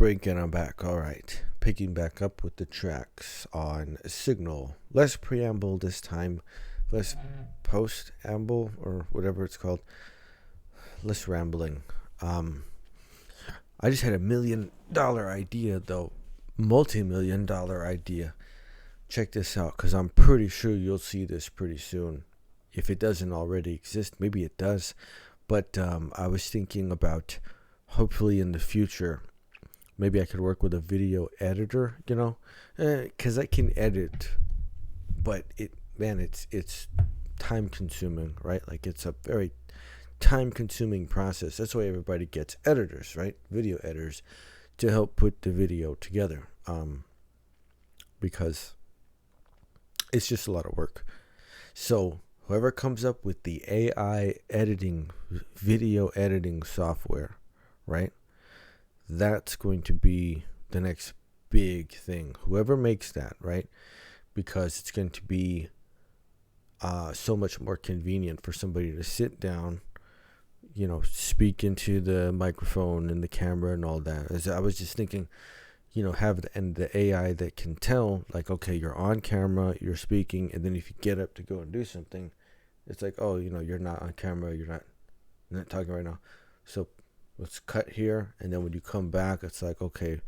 break and I'm back. All right. Picking back up with the tracks on Signal. Less preamble this time. Less post-amble or whatever it's called. Less rambling. I just had $1 million idea though. Multi-million-dollar idea. Check this out because I'm pretty sure you'll see this pretty soon. If it doesn't already exist, maybe it does. But I was thinking about hopefully in the future, maybe I could work with a video editor, you know, because I can edit, but it's time consuming, right? Like it's a very time consuming process. That's why everybody gets editors, right? Video editors to help put the video together, because it's just a lot of work. So whoever comes up with the AI editing, video editing software, right? That's going to be the next big thing. Whoever makes that, right? Because it's going to be so much more convenient for somebody to sit down, you know, speak into the microphone and the camera and all that. As I was just thinking, you know, have the AI that can tell, like, okay, you're on camera, you're speaking, and then if you get up to go and do something, it's like, oh, you know, you're not on camera, you're not talking right now. So let's cut here, and then when you come back, it's like, okay,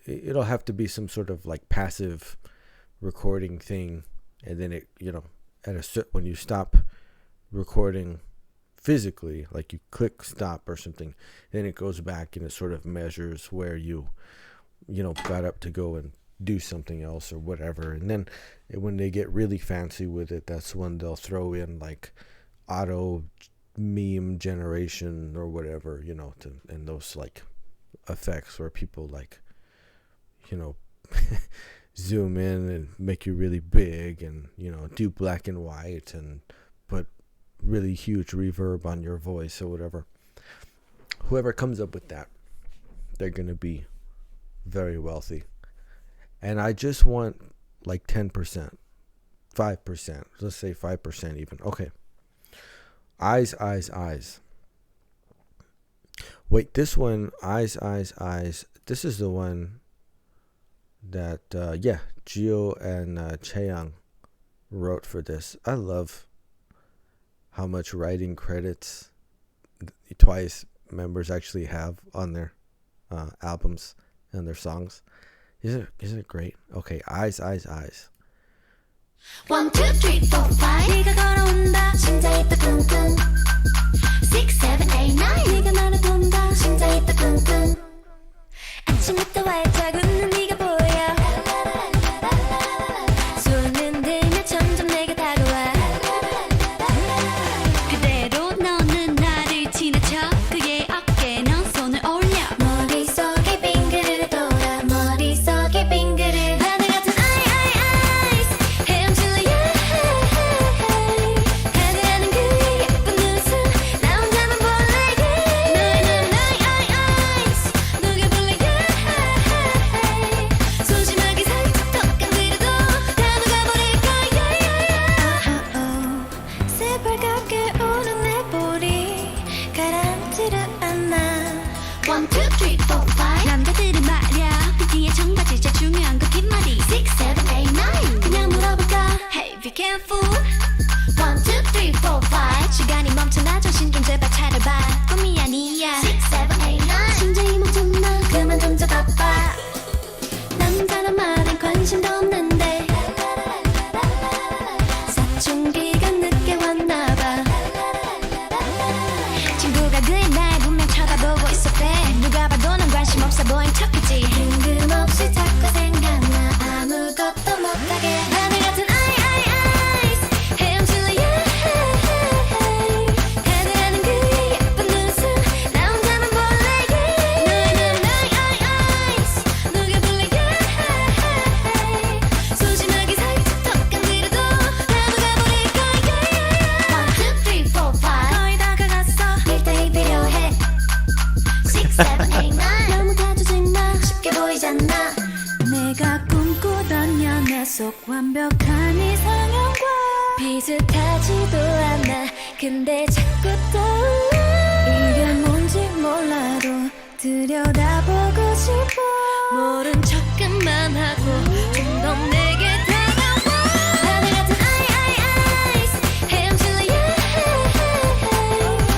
it'll have to be some sort of like passive recording thing, and then it, you know, when you stop recording physically, like you click stop or something, then it goes back and it sort of measures where you know, got up to go and do something else or whatever. And then when they get really fancy with it, that's when they'll throw in like auto meme generation or whatever, you know, and those like effects where people like, you know, zoom in and make you really big and, you know, do black and white and put really huge reverb on your voice or whatever. Whoever comes up with that, they're going to be very wealthy. And I just want like 10%, 5%, let's say 5% even. Okay. Eyes, eyes, eyes. Wait, this one, eyes, eyes, eyes. This is the one that, Gio and Chaeyoung wrote for this. I love how much writing credits Twice members actually have on their albums and their songs. Isn't it great? Okay, eyes, eyes, eyes. 1, 2, 3, 4, 5 네가 걸어온다 심장이 뜨끔끔 6, 7, 8, 9 네가 나를 본다 심장이 뜨끔끔 아침부터 활짝 웃는 네가 보여 손은 들며 점점 내게 다가와 그대로 너는 나를 지나쳐 그의 어깨에 넌 손을 올려 머릿속에 빙그르르 돌아 머릿속에 빙그르르 하늘 같은 eyes 헤엄칠러 하늘하는 그의 예쁜 눈웃음 나 혼자만 볼래 너의 eyes 녹여볼래 소심하게 살짝 더 건드려도 다 녹아버릴까 새빨갛게 오는 내 볼이 가라앉지를 않아 1, 2, 3, 4, 5 남자들은 말야 빈티의 청바지 제일 중요한 건 긴 머리 6, 7, 8, 9 그냥 물어볼까 Hey be careful 1, 2, 3, 4, 5 시간이 멈춰나 정신 좀 제발 차려봐 꿈이 아니야 6, 7, 8, 9 심장이 멈췄나 그만 좀 잡아봐 남자란 말엔 관심도 없는데 사춘기가 늦게 왔나봐 친구가 그의 날 분명 쳐다보고 있었대 누가 봐도 넌 관심 없어 보인 척했지 뜬금없이 자꾸 생각나 아무것도 못하게 하늘 같은 eyes 헤엄칠러 하늘하는 그의 예쁜 눈웃음 나 혼자만 볼래 너의 eyes 녹여볼래 소심하게 살짝 더 건드려도 다 녹아버릴까 1, 2, 3, 4, 5 거의 다가갔어 일대일 필요해 6, 7, 8, 9 너무 다투지 마 쉽게 보이잖아 내가 꿈꾸던 연애 속 완벽한 이상형과 비슷하지도 않아 근데 자꾸 떠올라 이게 뭔지 몰라도 들여다보고 싶어 모른 척만 하고 좀 더 내게 다가와 하늘 같은 eyes 헤엄칠래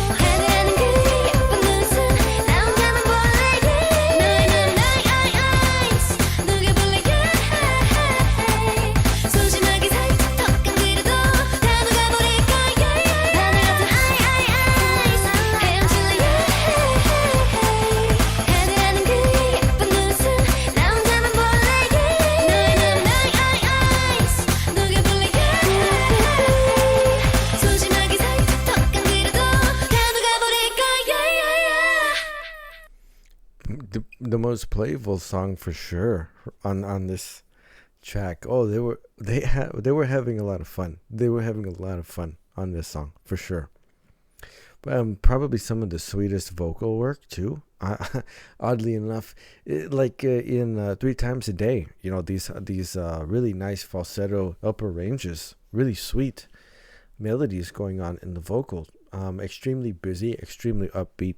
하늘하는 그 예쁜 눈웃음 나 혼자만 볼래 너의 눈 나의 eyes 녹여볼래 소심하게 살짝 턱 건드려도 다 녹아버릴까 하늘 같은 eyes 헤엄칠래 하늘하는 그 예쁜 눈웃음 나 혼자만 볼래 너의 눈 나의 eyes 녹여볼래 소심하게 살짝 턱 건드려도 다 녹아버릴까 The most playful song for sure on this track. Oh, they were having a lot of fun. They were having a lot of fun on this song for sure. Probably some of the sweetest vocal work too. Oddly enough, in 3 Times a Day, you know, these really nice falsetto upper ranges, really sweet melodies going on in the vocal. Extremely busy, extremely upbeat.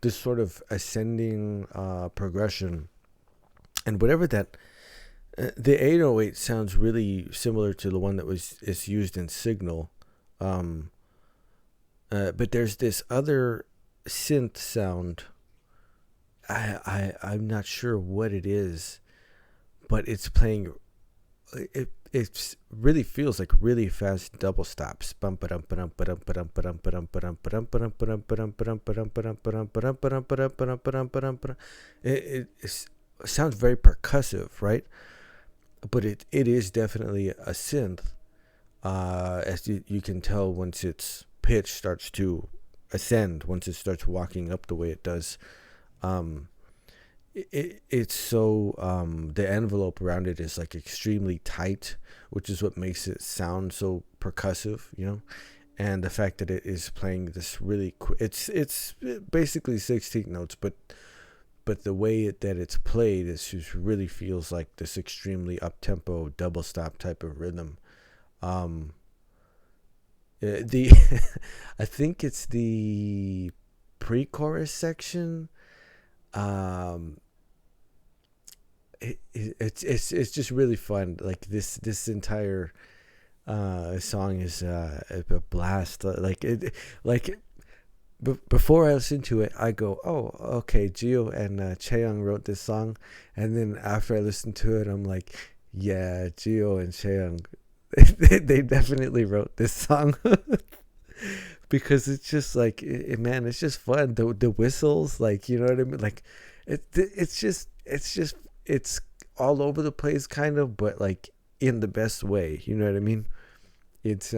This sort of ascending progression, and whatever that the 808 sounds really similar to the one that is used in Signal. But there's this other synth sound. I'm not sure what it is, but it's playing. It really feels like really fast double stops. It sounds very percussive, right? But it is definitely a synth. As you can tell once its pitch starts to ascend, once it starts walking up the way it does. It's so the envelope around it is like extremely tight, which is what makes it sound so percussive, you know. And the fact that it is playing this really it's basically 16 notes, but the way that it's played is just really feels like this extremely up tempo double stop type of rhythm. The I think it's the pre-chorus section. It's just really fun. Like this entire song is a blast. Before I listen to it, I go, oh, okay, Gio and Chaeyoung wrote this song. And then after I listen to it, I'm like, yeah, Gio and Chaeyoung, they definitely wrote this song. Because it's just like, man, it's just fun. The whistles, like, you know what I mean? Like, it's all over the place kind of, but like in the best way. You know what I mean? It's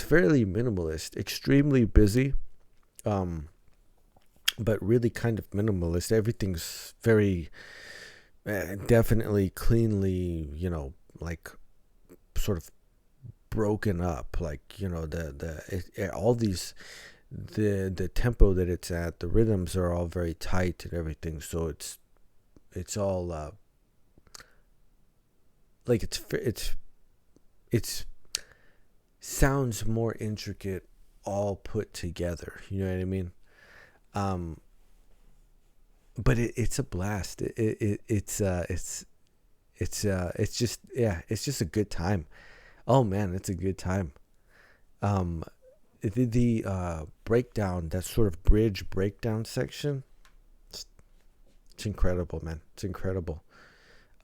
fairly minimalist, extremely busy, but really kind of minimalist. Everything's very definitely cleanly, you know, like sort of broken up, like, you know, all these the tempo that it's at, the rhythms are all very tight and everything, so it's all like it's sounds more intricate all put together, you know what I mean? But it's a blast. It's just, yeah, it's just a good time. Oh man, it's a good time. The breakdown, that sort of bridge breakdown section, it's incredible, man. It's incredible.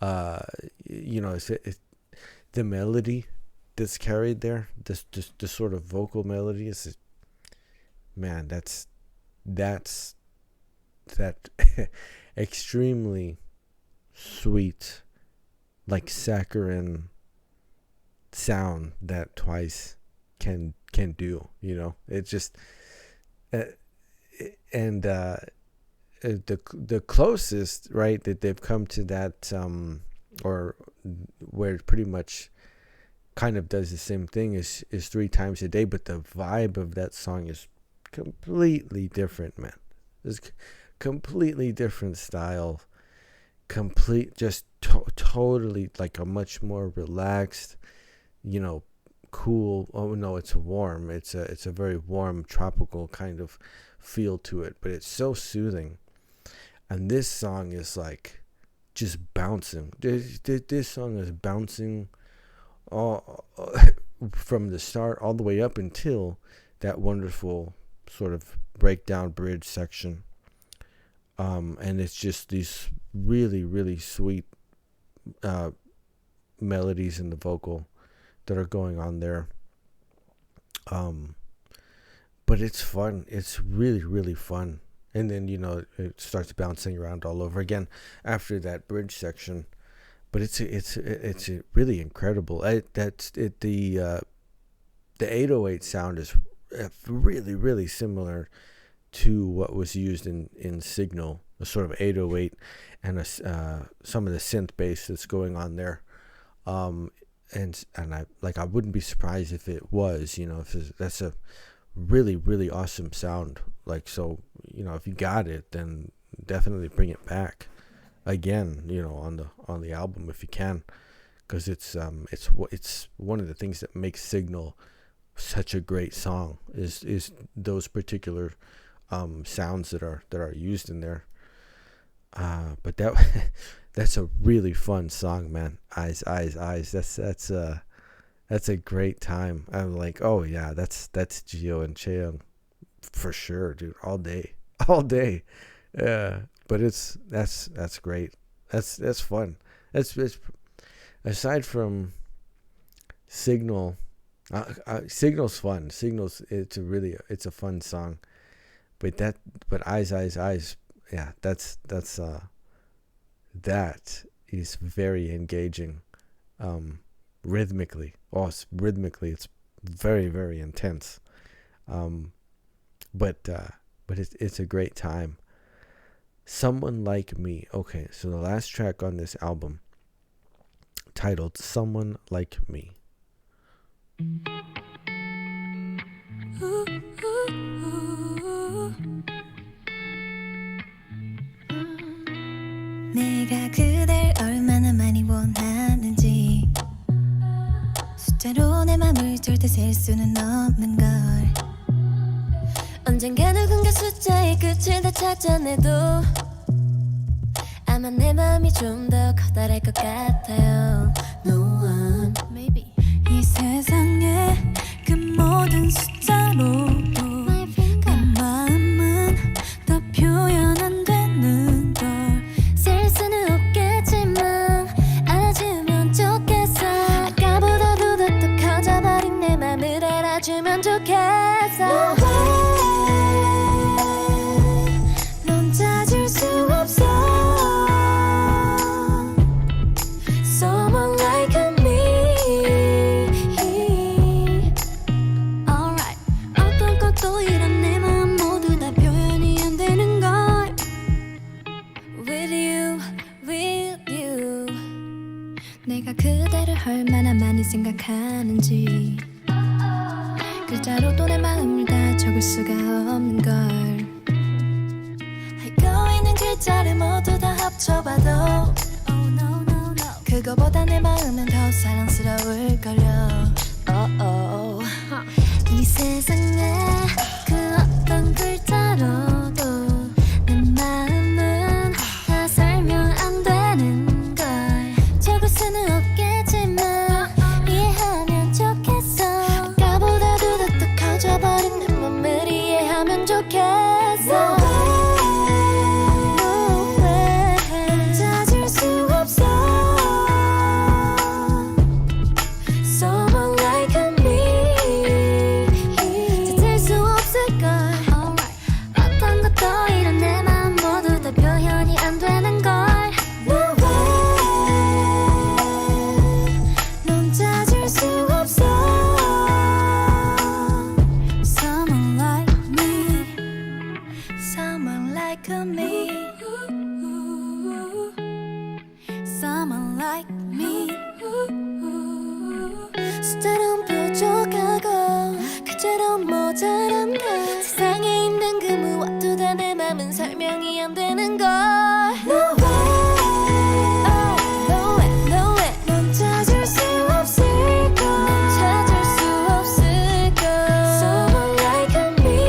You know, it's the melody that's carried there, this sort of vocal melody is, man, that's that extremely sweet, like saccharine sound that Twice can do, you know. It's just and the closest, right, that they've come to that or where it pretty much kind of does the same thing is 3 Times a Day, but the vibe of that song is completely different, man. It's completely different style, totally like a much more relaxed, you know, cool. Oh no, it's warm. It's a very warm tropical kind of feel to it, but it's so soothing. And this song is like just bouncing. This song is bouncing all from the start all the way up until that wonderful sort of breakdown bridge section. And it's just these really, really sweet melodies in the vocal that are going on there. But it's fun. It's really, really fun. And then, you know, it starts bouncing around all over again after that bridge section. But it's really incredible. The 808 sound is really, really similar to what was used in Signal, a sort of 808 and some of the synth bass that's going on there. And I wouldn't be surprised if it was, you know, that's a really, really awesome sound. Like, so, you know, if you got it, then definitely bring it back again, you know, on the album if you can, because it's one of the things that makes Signal such a great song is those particular sounds that are used in there. But that's a really fun song, man. Eyes. That's a great time. I'm like, oh yeah, that's Gio and Cheung for sure, dude. All day. Yeah, but that's great. That's fun. That's aside from Signal. Signal's fun. It's a fun song. But eyes. Yeah, that is very engaging. Rhythmically, it's very, very intense. But it's a great time. Someone Like Me. Okay, so the last track on this album, titled Someone Like Me. 내가 그댈 얼마나 많이 원하는지 숫자로 내 맘을 절대 셀 수는 없는 걸 언젠가 누군가 숫자의 끝을 다 찾아내도 아마 내 맘이 좀 더 커다랄 것 같아요. No one, maybe 이 세상에 그 모든 숫자로도 내 마음은 더 표현 안 되는 걸 셀 수는 없겠지만 알아주면 좋겠어. 아까보다도 더 커져버린 내 맘을 알아주면 좋겠어. 넌 찾을 수 없어. Someone like me. Alright. 어떤 것도 이런 내 마음 모두 다 표현이 안 되는 걸. With you. 내가 그대를 얼마나 많이 생각하는지 글자로도 내 마음을 다 적을 수가 없는 걸. 알고 있는 글자를 모두 다 합쳐봐도 그거보다 내 마음은 더 사랑스러울걸요. 이 세상에 그 어떤 글자로도 내 마음은 다 설명 안 되는 걸. 적을 수는 없겠지만 이해하면 좋겠어. 아까보다도 더 커져버린 내 맘을 이해하면 좋겠어. 찾을 수 없어. Someone like me. 찾을 수 없을걸. 어떤 것도 이런 내 마음 모두 다 표현이 안 되는 걸. 넌 찾을 수 없어. Someone like me. Someone like me. Someone like me. 숫자론 부족하고 글자론 모자란 걸. 세상에 있는 그 무엇도 다 내 맘은 설명이 안 되는 걸. No way. 넌 찾을 수 없을걸. Someone like me.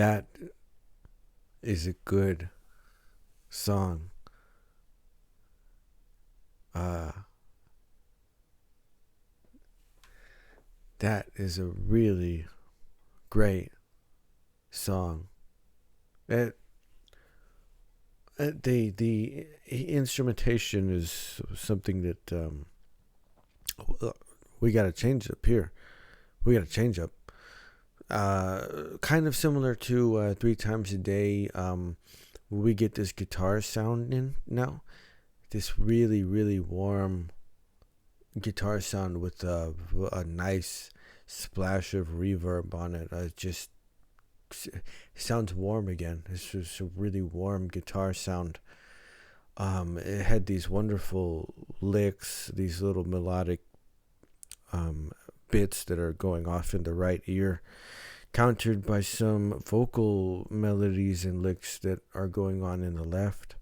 that is a good song. That is a really great song. The instrumentation is something that we got to change up here. We got to change up. Kind of similar to 3 times a day. We get this guitar sound in now. This really, really warm guitar sound with a nice splash of reverb on it. It sounds warm again. It's just a really warm guitar sound. It had these wonderful licks, these little melodic bits that are going off in the right ear, countered by some vocal melodies and licks that are going on in the left.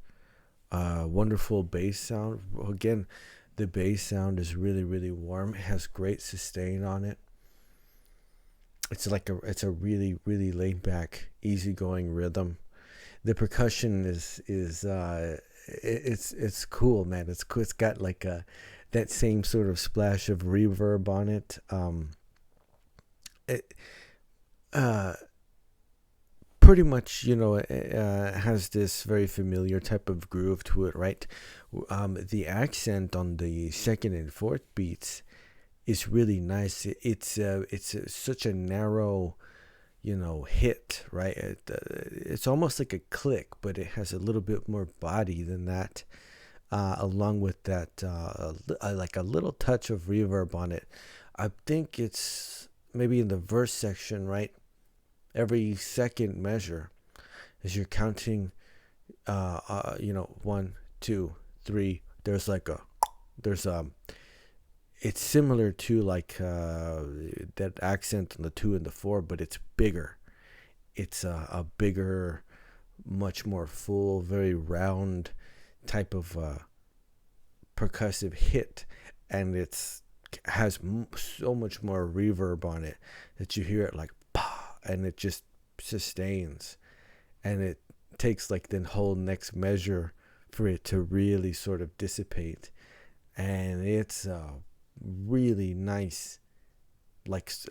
Wonderful bass sound. Again, the bass sound is really, really warm. It has great sustain on it. It's a really, really laid back, easygoing rhythm. The percussion is it's cool, man. It's cool. It's got like that same sort of splash of reverb on it. It pretty much, it has this very familiar type of groove to it, right? The accent on the second and fourth beats is really nice. It's such a narrow, hit, right? It's almost like a click, but it has a little bit more body than that, along with that, like a little touch of reverb on it. I think it's maybe in the verse section, right? Every second measure, as you're counting, 1, 2, 3. It's similar to like that accent on the 2 and the 4, but it's bigger. It's a bigger, much more full, very round type of percussive hit, and has so much more reverb on it that you hear it like, and it just sustains, and it takes like the whole next measure for it to really sort of dissipate, and it's really nice. First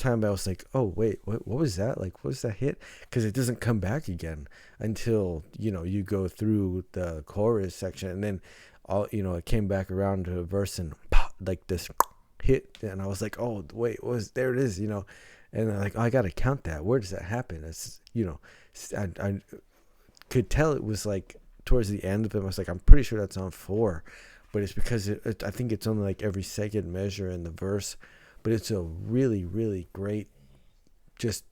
time I was like, oh wait, what was that? Like, what was that hit? Because it doesn't come back again until you go through the chorus section, and then it came back around to a verse and like this hit, and I was like, oh wait, there it is, and I'm like, oh, I gotta count that. Where does that happen? It's I could tell it was like towards the end of it. I was like, I'm pretty sure that's on 4, but it's because I think it's only like every second measure in the verse, but it's a really, really great, it's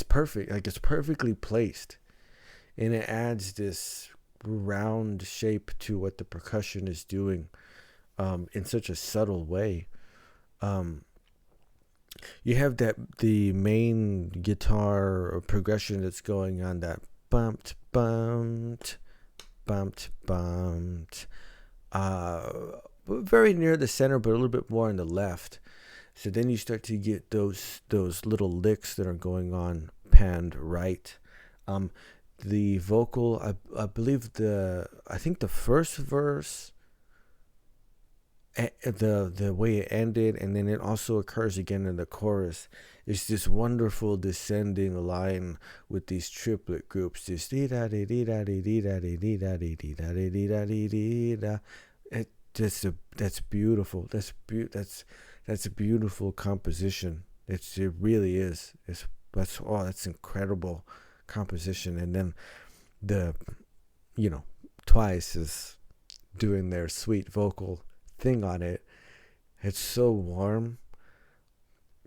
perfect. Like, it's perfectly placed, and it adds this round shape to what the percussion is doing, in such a subtle way. You have the main guitar progression that's going on, that bumped, very near the center, but a little bit more on the left. So then you start to get those little licks that are going on panned right. The vocal, I believe I think the first verse, the way it ended, and then it also occurs again in the chorus, is this wonderful descending line with these triplet groups. This that's beautiful. That's a beautiful composition. It really is. That's incredible composition. And then Twice is doing their sweet vocal thing on it. It's so warm.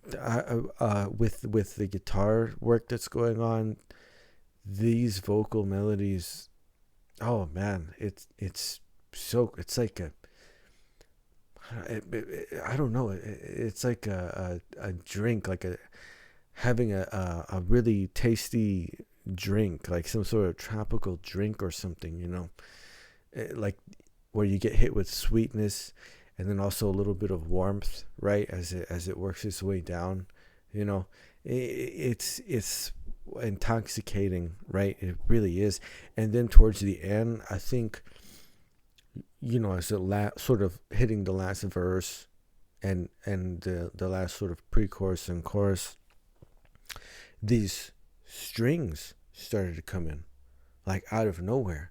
With the guitar work that's going on, these vocal melodies, oh man, it's like I don't know, it's like a drink, like having a really tasty drink, like some sort of tropical drink or something, like where you get hit with sweetness and then also a little bit of warmth, right, as it works its way down. You know, it's intoxicating, right? It really is. And then towards the end, I think, you know, as it sort of hitting the last verse and the last sort of pre-chorus and chorus, these strings started to come in, like out of nowhere,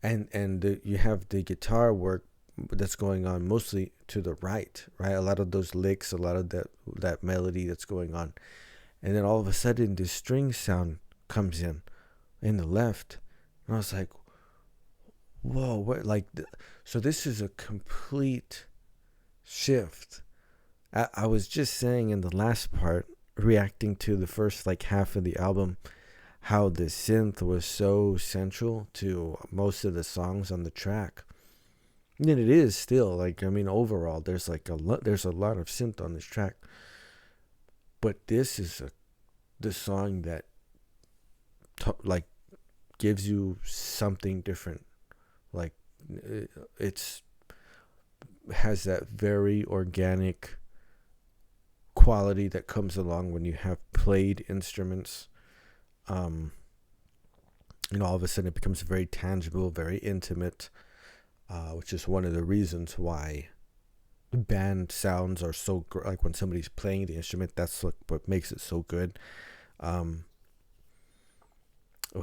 and you have the guitar work that's going on mostly to the right, a lot of those licks, a lot of that melody that's going on, and then all of a sudden this string sound comes in the left, and I was like, whoa, what, like, so this is a complete shift. I was just saying in the last part, reacting to the first like half of the album, how the synth was so central to most of the songs on the track. And it is still, like, I mean, overall there's a lot of synth on this track, but this is the song that like gives you something different. Like, it's has that very organic quality that comes along when you have played instruments. You know, all of a sudden it becomes very tangible, very intimate, which is one of the reasons why band sounds are so like when somebody's playing the instrument, that's what makes it so good.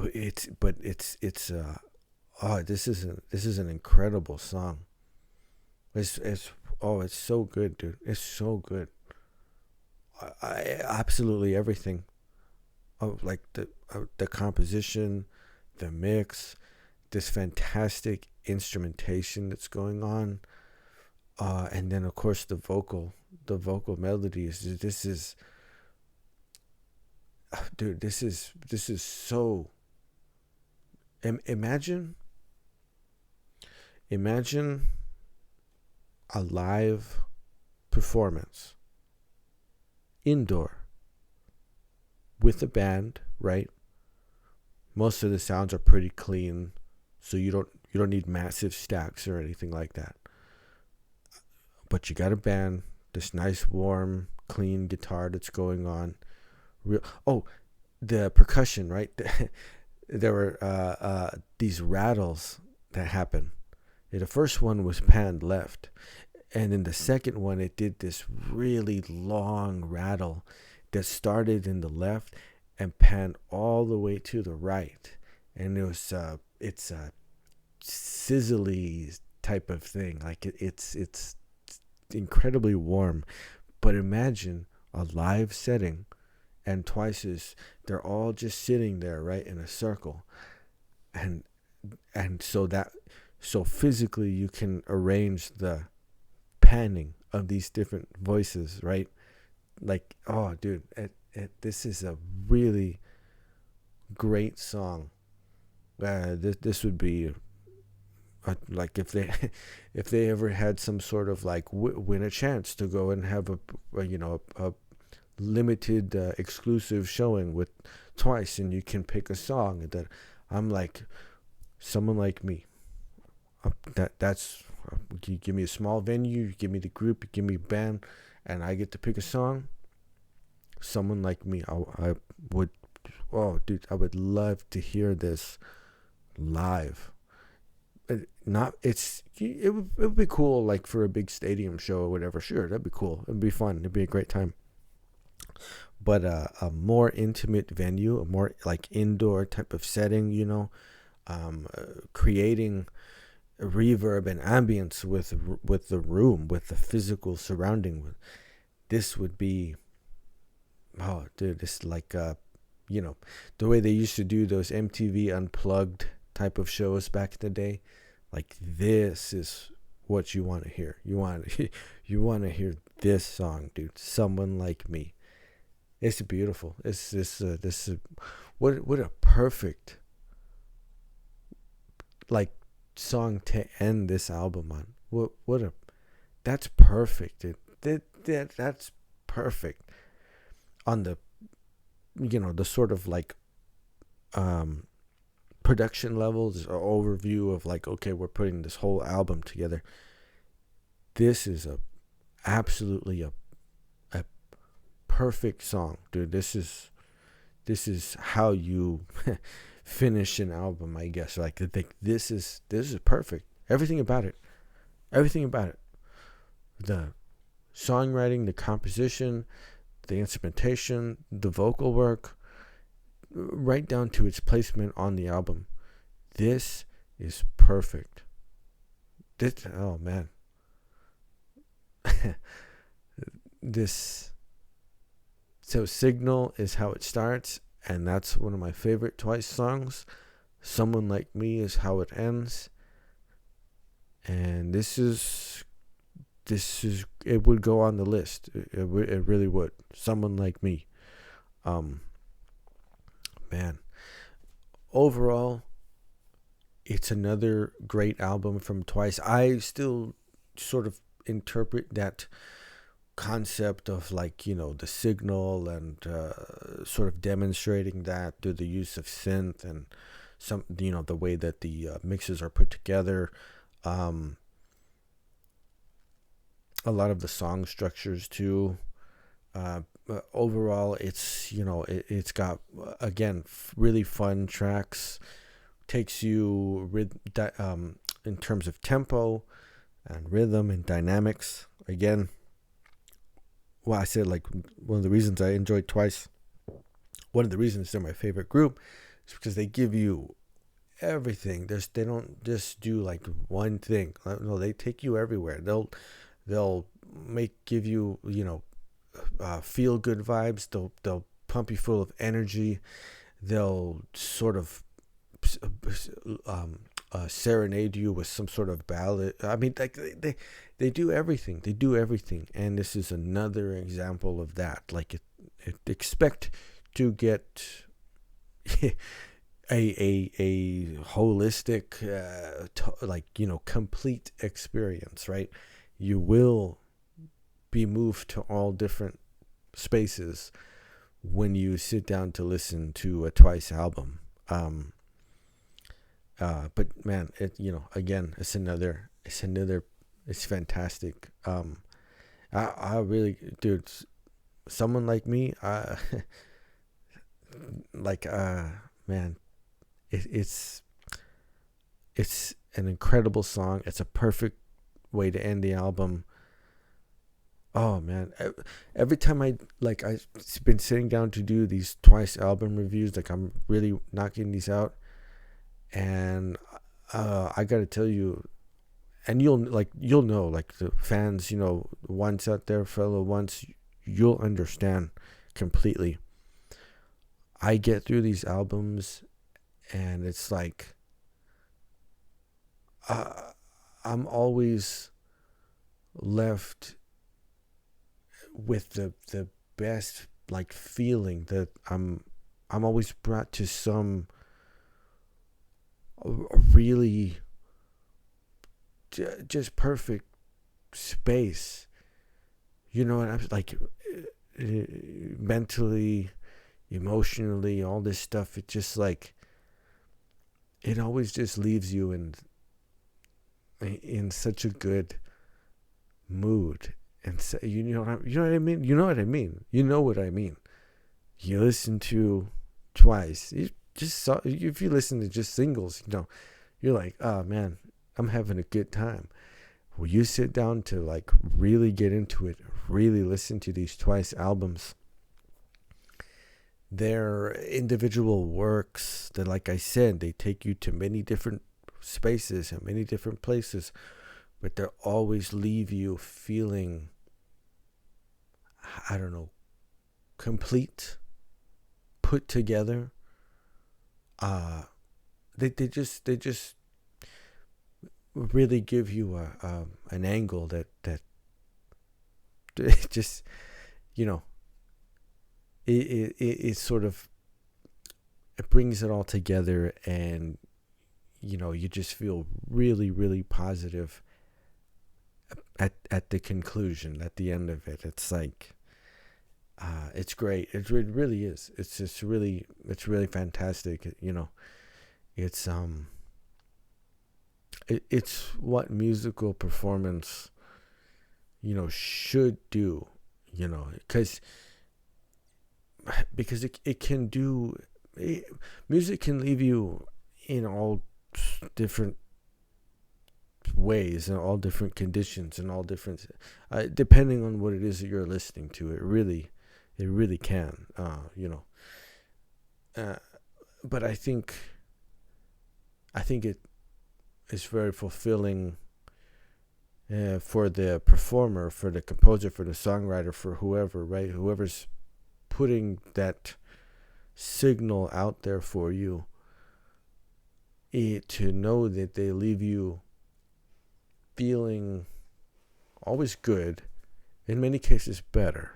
This is an incredible song. It's so good, dude. It's so good. I absolutely everything. Like the composition, the mix, this fantastic instrumentation that's going on, and then of course the vocal melodies. This is so. Imagine a live performance indoor with a band, right? Most of the sounds are pretty clean, so you don't need massive stacks or anything like that. But you got a band, this nice warm clean guitar that's going on. The percussion, right? There were these rattles that happen. The first one was panned left, and in the second one it did this really long rattle that started in the left and panned all the way to the right, and it's a sizzly type of thing. Like it's incredibly warm. But imagine a live setting, and they're all just sitting there, right, in a circle, and so physically you can arrange the panning of these different voices, right? Like, oh, dude, this is a really great song. This would be like if they ever had some sort of like win a chance to go and have a limited exclusive showing with Twice, and you can pick a song that I'm like, Someone Like Me. That's you give me a small venue, you give me the group, you give me a band, and I get to pick a song. Someone Like Me. I would, oh dude, I would love to hear this live. It would be cool, like for a big stadium show or whatever. Sure, that'd be cool. It'd be fun. It'd be a great time. But a more intimate venue, a more like indoor type of setting, creating reverb and ambience with the room, with the physical surrounding. This would be, oh dude, this is like the way they used to do those MTV Unplugged type of shows back in the day. Like, this is what you want to hear. You want to hear this song, dude. Someone Like Me. It's beautiful. What a perfect like song to end this album on. That's perfect. That's perfect on the the sort of like production levels or overview of like, okay, we're putting this whole album together. This is absolutely a perfect song, dude. This is how you finish an album, I guess. Like this is perfect. Everything about it. The songwriting, the composition, the instrumentation, the vocal work, right down to its placement on the album. This is perfect. Oh man. So Signal is how it starts, and that's one of my favorite Twice songs. Someone Like Me is how it ends. And this is it would go on the list. It really would. Someone Like Me. Man. Overall, it's another great album from Twice. I still sort of interpret that concept of like, the signal and sort of demonstrating that through the use of synth and some, the way that the mixes are put together. A lot of the song structures too. Overall, it's it's got, again, really fun tracks. Takes you in terms of tempo and rhythm and dynamics. Again, well, I said, like, one of the reasons I enjoyed Twice, one of the reasons they're my favorite group, is because they give you everything. They don't just do like one thing. No, they take you everywhere. They'll give you feel good vibes. They'll pump you full of energy. They'll sort of serenade you with some sort of ballad. I mean, like they do everything. They do everything, and this is another example of that. Like, expect to get a holistic, complete experience, right? You will be moved to all different spaces when you sit down to listen to a Twice album. But man, again, it's fantastic. I really, dude, Someone Like Me, man, it's an incredible song. It's a perfect way to end the album. Oh man, every time I've been sitting down to do these Twice album reviews, like I'm really knocking these out, and I gotta tell you, and you'll know, like the fans, once out there, fellow ones, you'll understand completely. I get through these albums, and it's like I'm always left with the best feeling, that I'm always brought to some really just perfect space. And I'm like, mentally, emotionally, all this stuff. It just it always just leaves you in such a good mood. And so, you know what I mean? You know what I mean? You know what I mean? You listen to Twice. If you listen to just singles, you're like, oh man, I'm having a good time. Well, you sit down to really get into it, really listen to these Twice albums. Their individual works, that, like I said, they take you to many different spaces and many different places, but they always leave you feeling, I don't know, complete, put together. They just really give you an angle that it just, it sort of, it brings it all together, and you just feel really, really positive at the conclusion, at the end of it. It's like, it's great. It really is. It's just really, it's really fantastic. It's what musical performance, should do, because because it can do music can leave you in all different ways and all different conditions and all different depending on what it is that you're listening to. It really can, but I think it is very fulfilling for the performer, for the composer, for the songwriter, for whoever, right? Whoever's putting that signal out there for you, to know that they leave you feeling always good, in many cases better,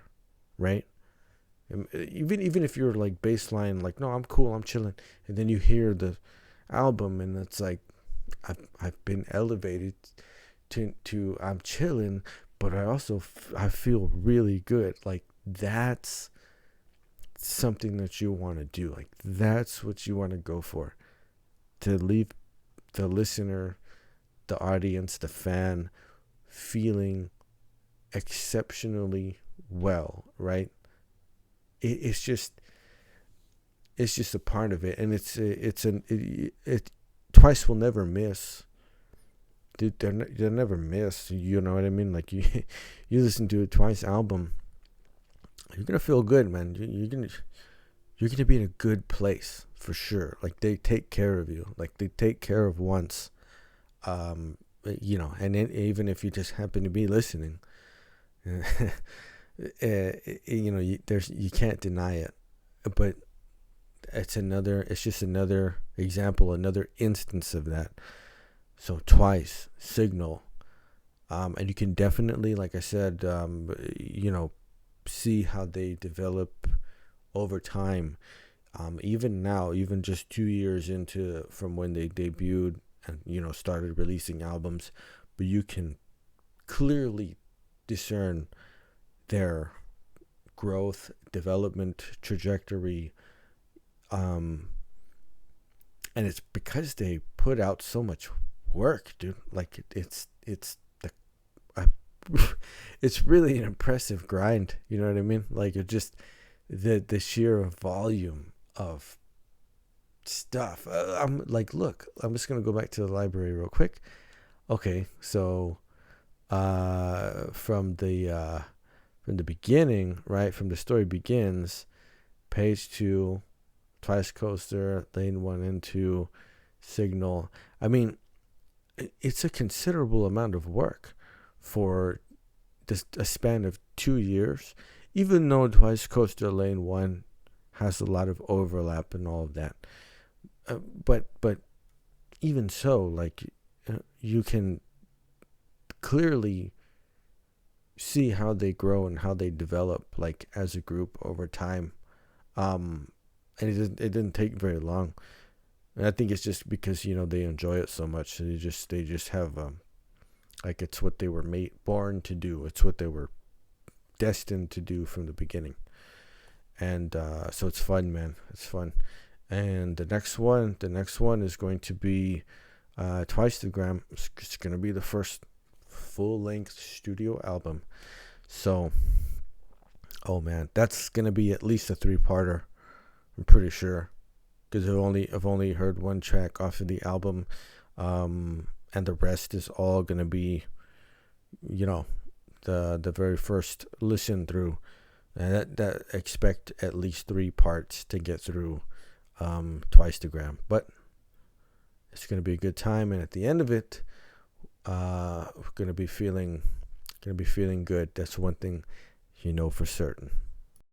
right? Even if you're like baseline, like, no, I'm cool, I'm chilling, and then you hear the album and it's like, I've been elevated to I'm chilling, but I feel really good. Like, that's something that you want to do. Like, that's what you want to go for, to leave the listener, the audience, the fan feeling exceptionally well, right? It's just a part of it, and Twice will never miss. Dude, they'll never miss. You know what I mean? Like, you listen to a Twice album, you're gonna feel good, man. You're gonna be in a good place for sure. Like, they take care of you. Like, they take care of Once. And then even if you just happen to be listening, you can't deny it. But it's just another example, another instance of that. So Twice, Signal, and you can definitely, like I said, see how they develop over time. Even now, even just 2 years from when they debuted and started releasing albums, but you can clearly discern their growth, development trajectory, and it's because they put out so much work, dude. Like, it's really an impressive grind. You know what I mean? Like, it just the sheer volume of stuff. I'm like, look, I'm just gonna go back to the library real quick. Okay, so from the beginning, right? From the story begins, page 2, Twice Coaster, lane 1 and 2, Signal. I mean, it's a considerable amount of work for a span of 2 years, even though Twice Coaster lane 1 has a lot of overlap and all of that. But even so, like, you can clearly see how they grow and how they develop, like, as a group over time. And it didn't take very long. And I think it's just because they enjoy it so much. So they just have like, it's what they were born to do. It's what they were destined to do from the beginning. And so it's fun, man. It's fun. And the next one is going to be Twice-tagram. It's going to be the first full-length studio album. So, oh man, that's going to be at least a 3-parter. I'm pretty sure, because I've only heard one track off of the album, and the rest is all going to be, the very first listen through. And that expect at least 3 parts to get through Twice-tagram. But it's going to be a good time, and at the end of it, we're going to be feeling good. That's one thing for certain.